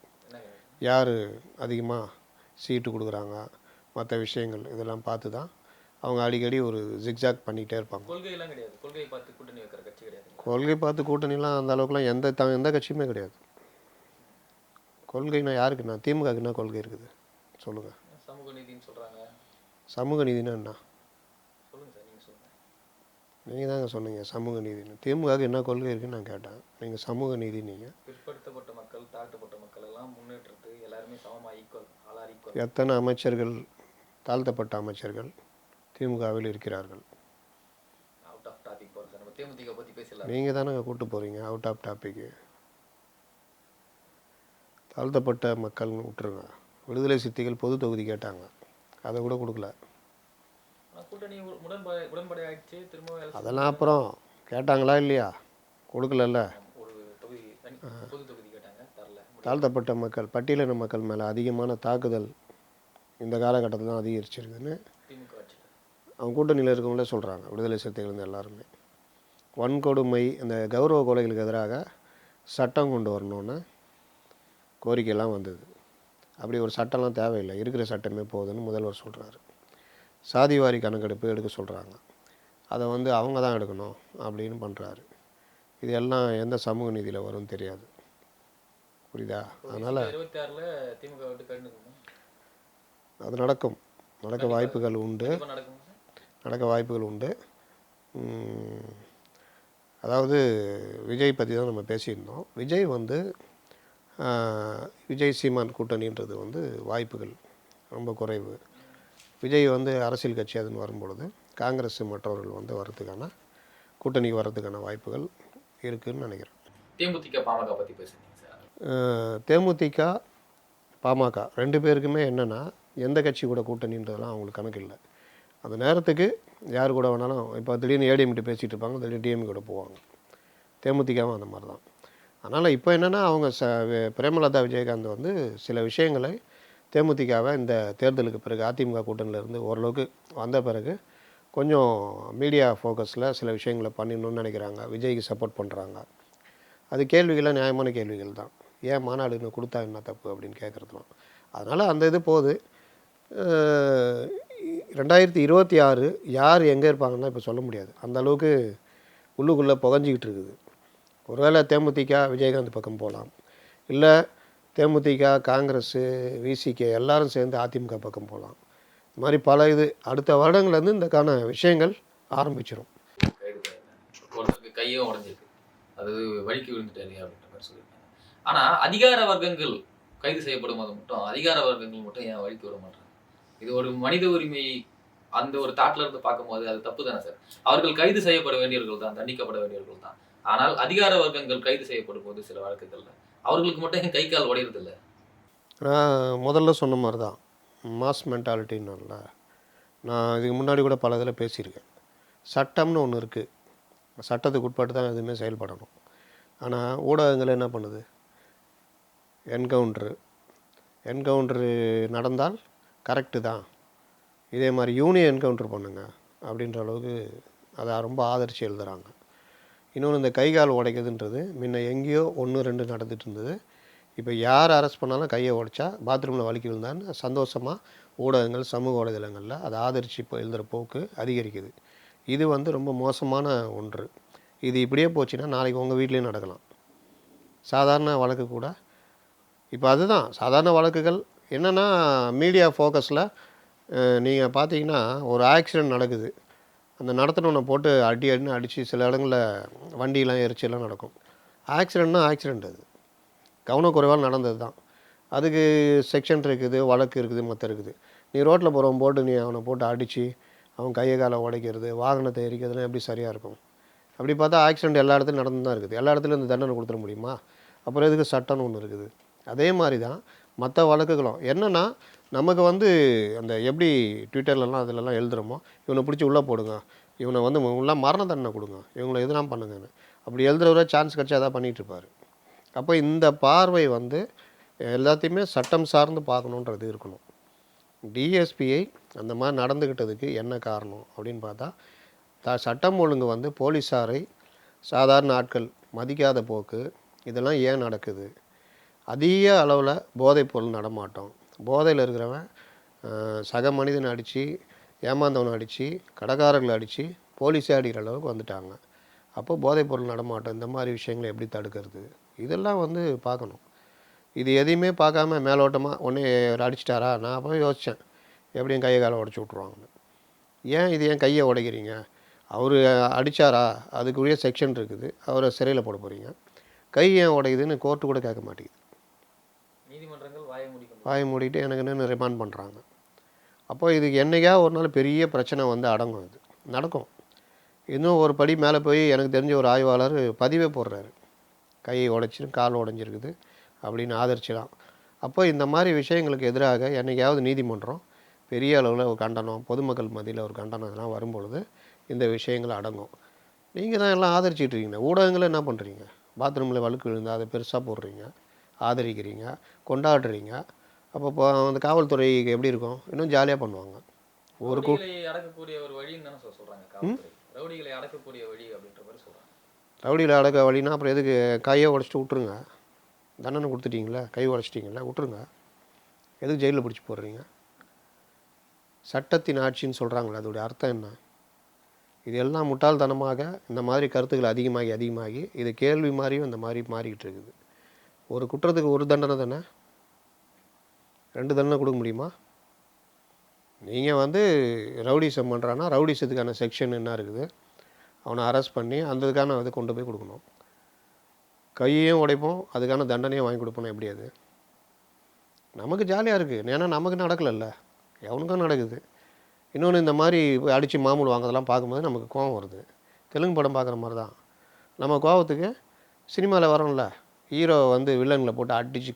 யார் அதிகமாக சீட்டு கொடுக்குறாங்க, மற்ற விஷயங்கள் இதெல்லாம் பார்த்து தான் அவங்க அடிக்கடி ஒரு ஜிக்ஜாக் பண்ணிகிட்டே இருப்பாங்க. கொள்கையெல்லாம் கிடையாது, கொள்கையை பார்த்து கூட்டணி வைக்கிற கட்சி கிடையாது. கொள்கை பார்த்து கூட்டணிலாம் அந்த அளவுக்குலாம் எந்த கட்சியுமே கிடையாது. கொள்கைனா யாருக்குண்ணா? திமுகவுக்கு என்ன கொள்கை இருக்குது சொல்லுங்கள். சமூக நீதினு சொல்கிறாங்க. சமூக நீதினா என்ன? சொல்லுங்கள் சார், நீங்கள் சொல்லுங்கள். நீங்கள் தாங்க சொன்னீங்க சமூக நீதினு. திமுகவுக்கு என்ன கொள்கை இருக்குன்னு நான் கேட்டேன். நீங்கள் சமூக நீதி நீங்கள். பிற்படுத்தப்பட்ட மக்கள், தாழ்த்தப்பட்ட மக்கள் எல்லாம் முன்னேற்றது, எல்லாருமே சமமாக ஈக்குவல், ஆளார் ஈக்குவல். எத்தனை அமைச்சர்கள், தாழ்த்தப்பட்ட அமைச்சர்கள் திமுகவில் இருக்கிறார்கள்? அவுட் ஆஃப் டாபிக் போகிறோம் சார், நம்ம தேமுதிக பற்றி பேசலாம். நீங்கள் தானே கூப்பிட்டு போகிறீங்க அவுட் ஆஃப் டாப்பிக்கு. தாழ்த்தப்பட்ட மக்கள்னு விட்டுருங்க. விடுதலை சிறுத்தைகள் பொது தொகுதி கேட்டாங்க, அதை கூட கொடுக்கல. கூட்டணி உடன்படை ஆயிடுச்சு, திரும்ப அதெல்லாம் அப்புறம் கேட்டாங்களா இல்லையா? கொடுக்கலல்ல. ஒரு தொகுதி பொது தொகுதி கேட்டாங்க, தரல. தாழ்த்தப்பட்ட மக்கள், பட்டியலின மக்கள் மேலே அதிகமான தாக்குதல் இந்த காலகட்டத்தில் தான் அதிகரிச்சிருக்குன்னு திமுக ஆட்சியில் அவங்க கூட்டணியில் இருக்கவங்களே சொல்கிறாங்க. விடுதலை சிறுத்தைகள் எல்லாருமே வன்கொடுமை, இந்த கௌரவ கொலைகளுக்கு எதிராக சட்டம் கொண்டு வரணுன்னு கோரிக்கையெல்லாம் வந்தது. அப்படி ஒரு சட்டம்லாம் தேவையில்லை, இருக்கிற சட்டமே போகுதுன்னு முதல்வர் சொல்கிறாரு. சாதிவாரி கணக்கெடுப்பு எடுக்க சொல்கிறாங்க, அதை வந்து அவங்க தான் எடுக்கணும் அப்படின்னு பண்ணுறாரு. இது எல்லாம் எந்த சமூக நீதியில் வரும்னு தெரியாது, புரியுதா? அதனால் 26 திமுக விட்டு கண்டிப்பாக அது நடக்க வாய்ப்புகள் உண்டு. நடக்க வாய்ப்புகள் உண்டு. அதாவது விஜய் பற்றி தான் நம்ம பேசியிருந்தோம். விஜய் வந்து விஜய் சீமான் கூட்டணின்றது வந்து வாய்ப்புகள் ரொம்ப குறைவு. விஜய் வந்து அரசியல் கட்சி அதுன்னு வரும்பொழுது காங்கிரஸ் மற்றவர்கள் வந்து வர்றதுக்கான கூட்டணிக்கு வர்றதுக்கான வாய்ப்புகள் இருக்குதுன்னு நினைக்கிறேன். தேமுதிக பாமக பற்றி பேசுகிறீங்க சார். தேமுதிக பாமக 2 பேருக்குமே என்னென்னா எந்த கட்சி கூட கூட்டணின்றதெல்லாம் அவங்களுக்கு கணக்கு இல்லை. அந்த நேரத்துக்கு யார் கூட வேணாலும், இப்போ திடீர்னு ஏடிஎம்கிட்ட பேசிகிட்டு இருப்பாங்க, திடீர்னு டிஎம்கே கூட போவாங்க. தேமுதிகவும் அந்த மாதிரி தான். அதனால் இப்போ என்னென்னா அவங்க பிரேமலதா விஜயகாந்த் வந்து சில விஷயங்களை தேமுதிகவை இந்த தேர்தலுக்கு பிறகு அதிமுக கூட்டணியிலேருந்து ஓரளவுக்கு வந்த பிறகு கொஞ்சம் மீடியா ஃபோக்கஸில் சில விஷயங்களை பண்ணிடணும்னு நினைக்கிறாங்க. விஜய்க்கு சப்போர்ட் பண்ணுறாங்க. அது கேள்விகள்லாம் நியாயமான கேள்விகள் தான். ஏன் மாநாடுன்னு கொடுத்தா என்ன தப்பு அப்படின்னு கேட்குறதுலாம். அதனால் அந்த இது போகுது. 2026 யார் எங்கே இருப்பாங்கன்னா இப்போ சொல்ல முடியாது. அந்த அளவுக்கு உள்ளுக்குள்ளே புகஞ்சிக்கிட்டு இருக்குது. ஒருவேளை தேமுதிக விஜயகாந்த் பக்கம் போகலாம், இல்லை தேமுதிக காங்கிரஸ் விசிகே எல்லாரும் சேர்ந்து அதிமுக பக்கம் போகலாம். இது மாதிரி பல இது அடுத்த வருடங்கள்லேருந்து இந்தக்கான விஷயங்கள் ஆரம்பிச்சிடும். கைது பண்ணிருக்காங்க. ஒருத்தருக்கு கையும் உடைஞ்சிருக்கு, அது வழிக்கு விழுந்துட்டாரு அப்படின்ற மாதிரி சொல்லியிருக்காங்க. ஆனா அதிகார வர்க்கங்கள் கைது செய்யப்படும் போது மட்டும் அதிகார வர்க்கங்கள் மட்டும் ஏன் வழிக்கு விட மாட்டாங்க? இது ஒரு மனித உரிமை அந்த ஒரு தாட்ல இருந்து பார்க்கும்போது அது தப்பு தானே சார்? அவர்கள் கைது செய்யப்பட வேண்டியவர்கள் தான், தண்டிக்கப்பட வேண்டியவர்கள் தான். ஆனால் அதிகார வர்க்கங்கள் கைது செய்யப்படும் போது சில வழக்குகள்ல அவர்களுக்கு மட்டும் ஏன் கை கால் உடையறது இல்ல? நான் முதல்ல சொன்ன மாதிரி தான் மாஸ் மென்டாலிட்டின்னு. நான் இதுக்கு முன்னாடி கூட பல இதில் பேசியிருக்கேன். சட்டம்னு ஒன்று இருக்குது, சட்டத்துக்கு உட்பட்டு தான் எதுவுமே செயல்படணும். ஆனால் ஊடகங்கள் என்ன பண்ணுது, என்கவுண்ட்ரு நடந்தால் கரெக்டு தான், இதே மாதிரி யூனியன் என்கவுண்டர் பண்ணுங்க அப்படின்ற அளவுக்கு அதை ரொம்ப ஆதரித்து எழுதுகிறாங்க. இன்னொன்று இந்த கை கால் உடைக்கிறதுன்றது முன்ன எங்கேயோ 1-2 நடந்துட்டு இருந்தது. இப்போ யார் அரெஸ்ட் பண்ணாலும் கையை உடைச்சா பாத்ரூமில் வலிக்கி விழுந்தான்னு சந்தோஷமாக ஊடகங்கள் சமூக வலைதளங்களில் அதை ஆதரித்து இப்போ எழுதுகிற போக்கு அதிகரிக்குது. இது ரொம்ப மோசமான ஒன்று. இது இப்படியே போச்சுன்னா நாளைக்கு உங்கள் வீட்லேயும் நடக்கலாம். சாதாரண வழக்கு கூட இப்போ அதுதான் சாதாரண வழக்குகள் என்னென்னா மீடியா ஃபோக்கஸில் நீங்கள் பார்த்தீங்கன்னா ஒரு ஆக்சிடெண்ட் நடக்குது, அந்த நடத்தினவனை போட்டு அடின்னு அடித்து சில இடங்களில் வண்டியெலாம் எரிச்செல்லாம் நடக்கும். ஆக்சிடெண்ட்னா ஆக்சிடெண்ட், அது கவனக்குறைவால் நடந்தது தான். அதுக்கு செக்ஷன் இருக்குது, வழக்கு இருக்குது, மற்ற இருக்குது. நீ ரோட்டில் போகிறவன் போட்டு நீ அவனை போட்டு அடித்து அவன் கையை காலை உடைக்கிறது, வாகனத்தை எரிக்கிறதுலாம் எப்படி சரியாக இருக்கும்? அப்படி பார்த்தா ஆக்சிடெண்ட் எல்லா இடத்துலையும் நடந்து தான் இருக்குது. எல்லா இடத்துலையும் இந்த தண்டனை கொடுத்துட முடியுமா? அப்புறம் எதுக்கு சட்டம்னு ஒன்று இருக்குது. அதே மாதிரி தான் மற்ற வழக்குகளும் என்னென்னா நமக்கு அந்த எப்படி ட்விட்டர்லலாம் அதிலலாம் எழுதுகிறோமோ, இவனை பிடிச்சி உள்ளே போடுங்க, இவனை உள்ளே மரண தண்டனை கொடுங்க, இவங்களை எதுனா பண்ணுங்கன்னு அப்படி எழுதுகிறவரை சான்ஸ் கிடச்சா அதான் பண்ணிகிட்ருப்பார். அப்போ இந்த பார்வை எல்லாத்தையுமே சட்டம் சார்ந்து பார்க்கணுன்றது இருக்கணும். டிஎஸ்பியை அந்த மாதிரி நடந்துக்கிட்டதுக்கு என்ன காரணம் அப்படின்னு பார்த்தா சட்டம் ஒழுங்கு போலீஸாரை சாதாரண ஆட்கள் மதிக்காத போக்கு, இதெல்லாம் ஏன் நடக்குது? அதிக அளவில் போதைப் பொருள் நடமாட்டம், போதையில் இருக்கிறவன் சக மனிதனை அடித்து ஏமாந்தவனை அடித்து கடைக்காரர்களை அடித்து போலீஸே அடிக்கிற அளவுக்கு வந்துட்டாங்க. அப்போ போதைப் பொருள் நடமாட்டம் இந்த மாதிரி விஷயங்களை எப்படி தடுக்கிறது, இதெல்லாம் பார்க்கணும். இது எதையுமே பார்க்காம மேலோட்டமாக ஒன்றே அடிச்சிட்டாரா, நான் போய் யோசித்தேன் எப்படி என் கையை காலை உடச்சி விட்ருவாங்கன்னு. இது ஏன் கையை உடைக்கிறீங்க? அவர் அடித்தாரா, அதுக்குரிய செக்ஷன் இருக்குது, அவரை சிறையில் போட போகிறீங்க. கை ஏன் உடையுதுன்னு கோர்ட்டு கூட கேட்க மாட்டேங்குது. நீதிமன்றங்கள் வாயை மூடிட்டு எனக்கு நின்று ரிமாண்ட் பண்ணுறாங்க. அப்போ இதுக்கு என்றைக்கா ஒரு நாள் பெரிய பிரச்சனை அடங்கும், இது நடக்கும். இன்னும் ஒரு படி மேலே போய் எனக்கு தெரிஞ்ச ஒரு ஆய்வாளர் பதிவே போடுறாரு, கை உடைச்சிருக்கு, கால் உடைஞ்சிருக்குது அப்படின்னு ஆதரிச்சிடலாம். அப்போ இந்த மாதிரி விஷயங்களுக்கு எதிராக என்றைக்காவது நீதிமன்றம் பெரிய அளவில் ஒரு கண்டனம், பொதுமக்கள் மத்தியில் ஒரு கண்டனம் இதெல்லாம் வரும்பொழுது இந்த விஷயங்கள் அடங்கும். நீங்கள் தான் எல்லாம் ஆதரிச்சிட்டு இருக்கீங்க. ஊடகங்களை என்ன பண்ணுறீங்க? பாத்ரூமில் வழுக்கு விழுந்தால் அதை பெருசாக போடுறீங்க, ஆதரிக்கிறீங்க, கொண்டாடுறீங்க. அப்போ அந்த காவல்துறைக்கு எப்படி இருக்கும்? இன்னும் ஜாலியாக பண்ணுவாங்க. ஒரு அடக்கக்கூடிய ஒரு வழின்னு தானே சொல்கிறாங்க, ரவுடிகளை அடக்கக்கூடிய வழி அப்படின்ற மாதிரி சொல்கிறாங்க. ரவுடிகளை அடக்க வழின்னா அப்புறம் எதுக்கு கையை உடச்சிட்டு விட்ருங்க, தண்டனை கொடுத்துட்டீங்களா, கை உடச்சிட்டிங்களா, விட்ருங்க, எதுக்கு ஜெயிலில் பிடிச்சி போடுறீங்க? சட்டத்தின் ஆட்சின்னு சொல்கிறாங்களே, அதோடைய அர்த்தம் என்ன? இது எல்லாம் முட்டாள்தனமாக இந்த மாதிரி கருத்துக்கள் அதிகமாகி இது கேள்வி மாதிரியும் இந்த மாதிரி மாறிக்கிட்டு இருக்குது. ஒரு குற்றத்துக்கு ஒரு தண்டனை தானே, 2 தண்டனை கொடுக்க முடியுமா? நீங்கள் ரவுடிசம் பண்ணுறான்னா ரவுடிசத்துக்கான செக்ஷன் என்ன இருக்குது, அவனை அரெஸ்ட் பண்ணி அந்த இதுக்கான அதை கொண்டு போய் கொடுக்கணும். கையையும் உடைப்போம், அதுக்கான தண்டனையும் வாங்கி கொடுப்போம். எப்படி அது? நமக்கு ஜாலியாக இருக்குது, ஏன்னா நமக்கு நடக்கலைல்ல, எவனுக்கும் நடக்குது. இன்னொன்று இந்த மாதிரி அடித்து மாமூல் வாங்குறதெல்லாம் பார்க்கும்போது நமக்கு கோவம் வருது. தெலுங்கு படம் பார்க்குற மாதிரி தான். நம்ம கோவத்துக்கு சினிமாவில் வரோம்ல, ஹீரோ வில்லன்களை போட்டு அடித்து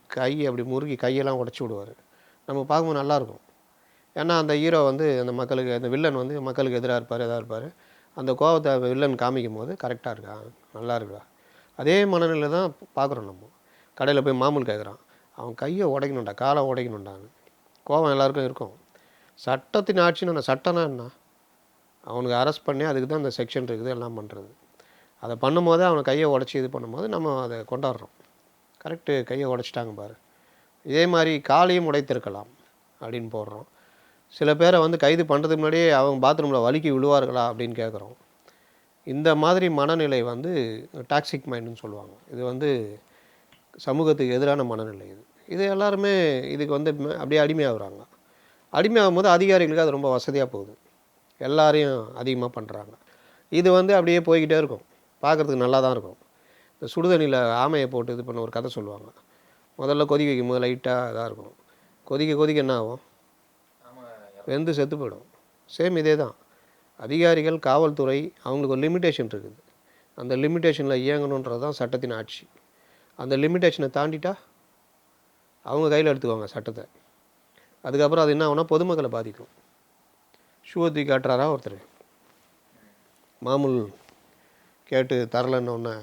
அப்படி முறுக்கி கையெல்லாம் உடச்சி விடுவார். நம்ம பார்க்கும்போது நல்லாயிருக்கும். ஏன்னா அந்த ஹீரோ அந்த மக்களுக்கு, அந்த வில்லன் மக்களுக்கு எதிராக இருப்பார், எதாக இருப்பார். அந்த கோவத்தை வில்லன் காமிக்கும் போது கரெக்டாக இருக்கா, நல்லா இருக்கா, அதே மனநிலை தான் பார்க்குறோம். நம்ம கடையில் போய் மாமூல் கேட்குறான், அவன் கையை உடைக்கணுண்டா, காலை உடைக்கணுண்டான்னு கோவம் எல்லாருக்கும் இருக்கும். சட்டத்தின் ஆட்சின்னு அந்த சட்டம்னா என்ன? அவனுக்கு அரெஸ்ட் பண்ணி அதுக்கு தான் அந்த செக்ஷன் இருக்குது, எல்லாம் பண்ணுறது. அதை பண்ணும்போது அவனை கையை உடச்சி இது பண்ணும்போது நம்ம அதை கொண்டாடுறோம். கரெக்டு, கையை உடச்சிட்டாங்க பாரு. இதே மாதிரி காலையும் உடைத்திருக்கலாம் அப்படின்னு போடுறோம். சில பேரை கைது பண்ணுறதுக்கு முன்னாடியே அவங்க பாத்ரூமில் வலிக்கி விழுவார்களா அப்படின்னு கேட்குறோம். இந்த மாதிரி மனநிலை வந்து டாக்ஸிக் மைண்டுன்னு சொல்லுவாங்க. இது வந்து சமூகத்துக்கு எதிரான மனநிலை இது. இது எல்லாருமே இதுக்கு வந்து அப்படியே அடிமையாகுறாங்க. அடிமையாகும்போது அதிகாரிகளுக்கு அது ரொம்ப வசதியாக போகுது. எல்லாரையும் அதிகமாக பண்ணுறாங்க. இது வந்து அப்படியே போய்கிட்டே இருக்கும். பார்க்குறதுக்கு நல்லா தான் இருக்கும். இந்த சுடுதண்ணியில் ஆமையை போட்டு இது பண்ண ஒரு கதை சொல்லுவாங்க. முதல்ல கொதிக்க வைக்கும்போது லைட்டாக இதாக இருக்கும். கொதிக்க கொதிக்க என்ன ஆகும்? வெந்து செத்து போயிடும். சேம் இதே தான். அதிகாரிகள், காவல்துறை அவங்களுக்கு ஒரு லிமிட்டேஷன் இருக்குது. அந்த லிமிட்டேஷனில் இயங்கணுன்றது தான் சட்டத்தின் ஆட்சி. அந்த லிமிட்டேஷனை தாண்டிட்டா அவங்க கையில் எடுத்துக்குவாங்க சட்டத்தை. அதுக்கப்புறம் அது என்ன ஆகும்னா பொதுமக்களை பாதிக்கும். ஷூவை தூக்கி காட்டுறாரா ஒருத்தர், மாமூல் கேட்டு தரலன்னு ஒன்று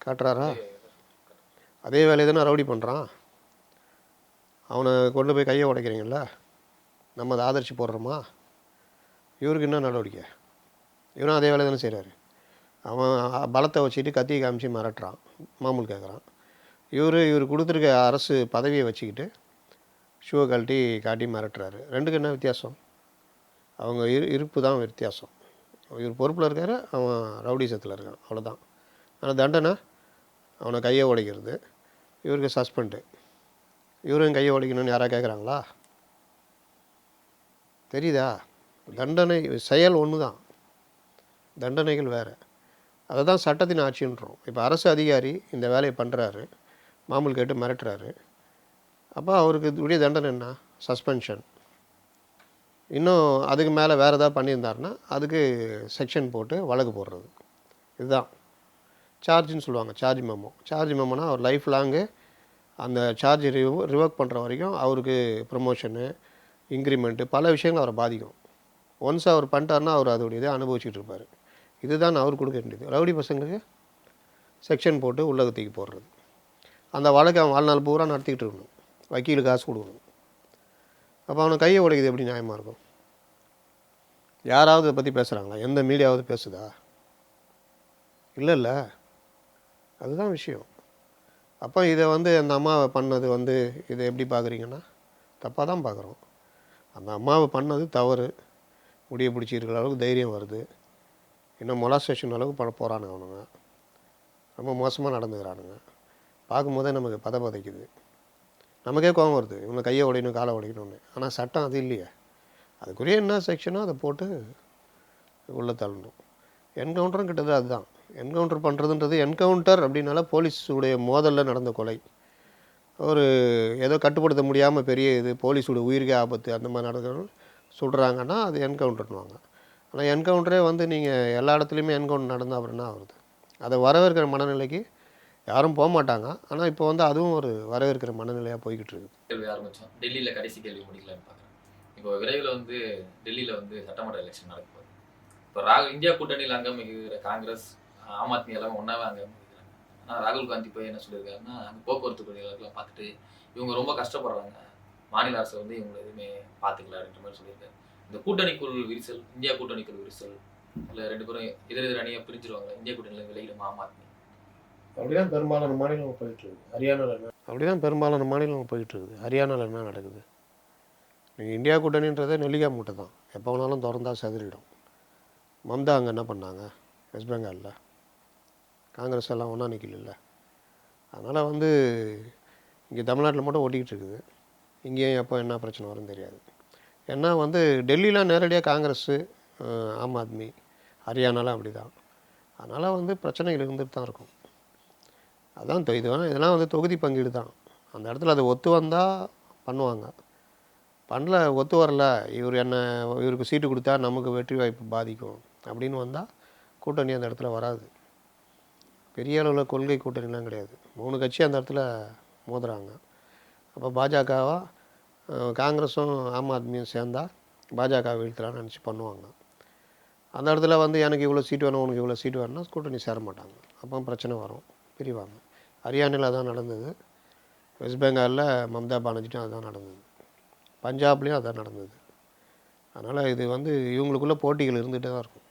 காட்டுறாரா? அதே வேலையை தானே ரவுடி பண்ணுறான். அவனை கொண்டு போய் கையை உடைக்கிறீங்களா? நம்ம அதை ஆதரிச்சு போடுறோமா? இவருக்கு என்ன நடவடிக்கை? இவரும் அதே வேலை தானே செய்கிறாரு. அவன் பலத்தை வச்சுட்டு கத்தியை காமிச்சு மிரட்டுறான், மாமூல் கேட்குறான். இவர் கொடுத்துருக்க அரசு பதவியை வச்சுக்கிட்டு ஷூவை கழட்டி காட்டி மிரட்டுறாரு. ரெண்டுக்கு என்ன வித்தியாசம்? அவங்க இருப்பு தான் வித்தியாசம். இவர் பொறுப்பில் இருக்கார், அவன் ரவுடிசத்தில் இருக்கான், அவ்வளோதான். ஆனால் தண்டனை அவனை கையை உடைக்கிறது, இவருக்கு சஸ்பெண்டு. இவரும் கையை உடைக்கணும்னு யாராவது கேட்குறாங்களா? தெரியுதா? தண்டனை செயல் ஒன்று தான், தண்டனைகள் வேறு. அதை தான் சட்டத்தின் ஆட்சின்றோம். இப்போ அரசு அதிகாரி இந்த வேலையை பண்ணுறாரு, மாமூல் கேட்டு மிரட்டுறாரு. அப்போ அவருக்கு உடைய தண்டனை என்ன? சஸ்பென்ஷன். இன்னும் அதுக்கு மேலே வேறு ஏதாவது பண்ணியிருந்தாருன்னா அதுக்கு செக்ஷன் போட்டு வழக்கு போடுறது. இதுதான் சார்ஜுன்னு சொல்லுவாங்க. சார்ஜ் மெமோனா அவர் லைஃப் லாங்கு அந்த சார்ஜ் ரிவோக் பண்ணுற வரைக்கும் அவருக்கு ப்ரமோஷனு, இன்க்ரிமெண்ட்டு, பல விஷயங்கள் அவரை பாதிக்கும். ஒன்ஸ் அவர் பண்ணிட்டாருன்னா அவர் அதோடைய இதை அனுபவிச்சுட்டு இருப்பார். இதுதான் அவர் கொடுக்க வேண்டியது. ரவுடி பசங்களுக்கு செக்ஷன் போட்டு உள்ளகத்துக்கு போடுறது. அந்த வழக்கை அவன் வாழ்நாள் பூரா நடத்திக்கிட்டு இருக்கணும், வக்கீல் காசு கொடுக்கணும். அப்போ அவனை கையை உடைக்குது எப்படி நியாயமாக இருக்கும்? யாராவது இதை பற்றி பேசுகிறாங்களா? எந்த மீடியாவது பேசுதா? இல்லை. அதுதான் விஷயம். அப்போ இதை வந்து அந்த அம்மாவை பண்ணது வந்து இதை எப்படி பார்க்குறீங்கன்னா தப்பாக தான் பார்க்குறோம். அந்த அம்மாவை பண்ணது தவறு. முடிய பிடிச்சி இருக்கிற அளவுக்கு தைரியம் வருது. இன்னும் மொலாஸ்டேஷன் அளவுக்கு பண்ண போகிறானுங்க அவனுங்க. ரொம்ப மோசமாக நடந்துக்கிறானுங்க. பார்க்கும்போதே நமக்கு பதைக்குது. நமக்கே கோபம் வருது, இவனை கையை உடையணும், காலை உடைக்கணும்னு. ஆனால் சட்டம் அது இல்லையே. அதுக்குரிய என்ன செக்ஷனோ அதை போட்டு உள்ளே தள்ளணும். என்கவுண்டரும் கிட்டத்தட்ட அதுதான். என்கவுண்டர் பண்ணுறதுன்றது, என்கவுண்டர் அப்படின்னால போலீஸுடைய மோதலில் நடந்த கொலை. ஒரு ஏதோ கட்டுப்படுத்த முடியாமல் பெரிய இது, போலீஸோட உயிருக்கே ஆபத்து, அந்த மாதிரி நடக்கிறது சொல்கிறாங்கன்னா அது என்கவுண்டர்னுவாங்க. ஆனால் என்கவுண்டரே வந்து நீங்கள் எல்லா இடத்துலையுமே என்கவுண்டர் நடந்தால் அப்புறம் என்ன ஆகுது? அதை வரவேற்கிற மனநிலைக்கு யாரும் போக மாட்டாங்க. ஆனால் இப்போ வந்து அதுவும் ஒரு வரவேற்கிற மனநிலையாக போய்கிட்டு இருக்குது. கேள்வி ஆரம்பித்தோம். டெல்லியில் கடைசி கேள்வி முடிக்கலான்னு பார்க்குறேன். இப்போ விரைவில் வந்து டெல்லியில் வந்து சட்டமன்ற எலெக்ஷன் நடக்க போகுது. இப்போ இந்தியா கூட்டணியில் அங்கம் வகிக்கிற காங்கிரஸ், ஆம் ஆத்மி எல்லாமே ஒன்றாவே அங்கம் வகிக்கிறாங்க. ஆனால் ராகுல் காந்தி போய் என்ன சொல்லியிருக்காருன்னா, அங்கே போக்குவரத்து பணியாளர்கள்லாம் பார்த்துட்டு இவங்க ரொம்ப கஷ்டப்படுறாங்க, மாநில அரசு வந்து இவங்களை எதுவுமே பார்த்துக்கல அப்படின்ற மாதிரி சொல்லியிருக்காரு. இந்த கூட்டணிக்குள் விரிசல், இந்தியா கூட்டணிக்குள் விரிசல், இல்லை ரெண்டு பேரும் எதிர் அணியாக பிரிஞ்சிருவாங்க, இந்தியா கூட்டணியில் விலகிடும் ஆம் ஆத்மி. அப்படிதான் பெரும்பாலான மாநிலம் போயிட்டு இருக்குது. ஹரியானாவில் என்ன? அப்படிதான் பெரும்பாலான மாநிலம் போயிட்டு இருக்குது. ஹரியானாவில் என்ன நடக்குது? நீங்கள் இந்தியா கூட்டணின்றதே நெல்லிக்காய் மூட்டை தான். எப்போ வேணாலும் திறந்தா செதறிடும். மம்தா அங்கே என்ன பண்ணாங்க? வெஸ்ட் பெங்காலில் காங்கிரஸ் எல்லாம் ஒன்றா நிற்கல. அதனால் வந்து இங்கே தமிழ்நாட்டில் மட்டும் ஓட்டிக்கிட்டு இருக்குது. இங்கேயும் எப்போ என்ன பிரச்சனை வரும்னு தெரியாது. ஏன்னா வந்து டெல்லியில் நேரடியாக காங்கிரஸு, ஆம் ஆத்மி, ஹரியானாலாம் அப்படி தான். அதனால் வந்து பிரச்சனைகள் இருந்துட்டு தான் இருக்கும். அதான் இதெல்லாம் வந்து தொகுதி பங்கீடு தான். அந்த இடத்துல அது ஒத்து வந்தால் பண்ணுவாங்க. பண்ணல, ஒத்து வரல, இவருக்கு சீட்டு கொடுத்தா நமக்கு வெற்றி வாய்ப்பு பாதிக்கும் அப்படின்னு வந்தால் கூட்டணி அந்த இடத்துல வராது. பெரிய அளவில் கொள்கை கூட்டணிலாம் கிடையாது. 3 கட்சி அந்த இடத்துல மோதுறாங்க. அப்போ பாஜகவா காங்கிரஸும் ஆம் ஆத்மியும் சேர்ந்தால் பாஜக வீழ்த்தலான்னு நினச்சி பண்ணுவாங்க. அந்த இடத்துல வந்து எனக்கு இவ்வளோ சீட்டு வேணும், உனக்கு இவ்வளோ சீட்டு வேணும்னா கூட்டணி சேர மாட்டாங்க. அப்போ பிரச்சனை வரும், பிரிவாங்க. ஹரியானாவில் அதான் நடந்தது. வெஸ்ட் பெங்காலில் மம்தா பானர்ஜிட்டும் அதுதான் நடந்தது. பஞ்சாப்லேயும் அதான் நடந்தது. அதனால் இது வந்து இவங்களுக்குள்ள போட்டிகள் இருந்துகிட்டே தான் இருக்கும்.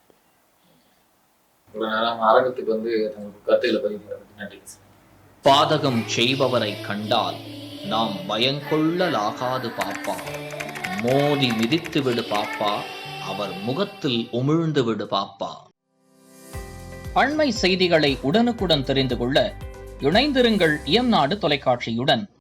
அரங்கத்துக்கு வந்து கருத்துக்களை பதிவு நன்றி. பாதகம் செய்பவரை கண்டால் நாம் பயங்கொள்ளலாகாது பாப்பா, மோதி மிதித்து விடு பாப்பா, அவர் முகத்தில் உமிழ்ந்து விடு பாப்பா. அண்மை செய்திகளை உடனுக்குடன் தெரிந்து கொள்ள இணைந்திருங்கள் இயம்நாடு தொலைக்காட்சியுடன்.